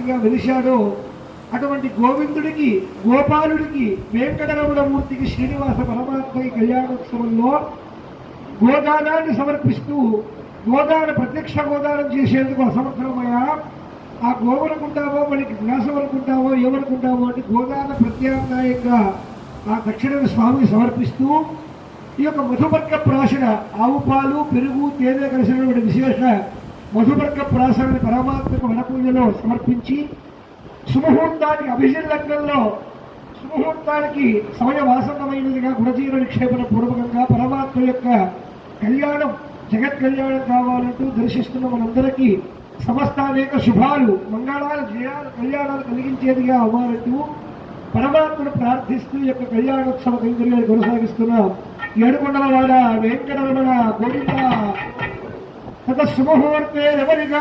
మూర్తిగా వెలిశాడో అటువంటి గోవిందుడికి గోపాలుడికి వెంకటరమణ మూర్తికి శ్రీనివాస పరమాత్మకి కళ్యాణోత్సవంలో గోదానాన్ని సమర్పిస్తూ గోదాన ప్రత్యక్ష గోదానం చేసేందుకు అసమర్థమయ్యా ఆ గోవనుకుంటావో మనకి వ్యాసం అనుకుంటావో ఏమనుకుంటావో అంటే గోదాన ప్రత్యామ్నాయంగా ఆ దక్షిణ స్వామికి సమర్పిస్తూ ఈ యొక్క మధుపర్క ప్రాశన ఆవు పాలు పెరుగు తేనె కలిసినటువంటి విశేష మధుపర్క ప్రాశనని పరమాత్మకు వనపూజలో సమర్పించి సుముహూర్తానికి అభిషేక లగ్నంలో సుముహూర్తానికి సమయవాసనమైనదిగా గుణజీవ నిక్షేపణ పూర్వకంగా పరమాత్మ యొక్క కళ్యాణం జగత్ కళ్యాణం కావాలంటూ దర్శిస్తున్న మనందరికీ సమస్త అనేక శుభాలు మంగళాలు జయాలు కళ్యాణాలు కలిగించేదిగా అవ్వాలంటూ పరమాత్మను ప్రార్థిస్తూ యొక్క కళ్యాణోత్సవ కైంకర్యాలు కొనసాగిస్తున్న ఏడుకొండలవాడ వెంకటరమణ గోవింద తత శుభముహూర్తే ఎవరిగా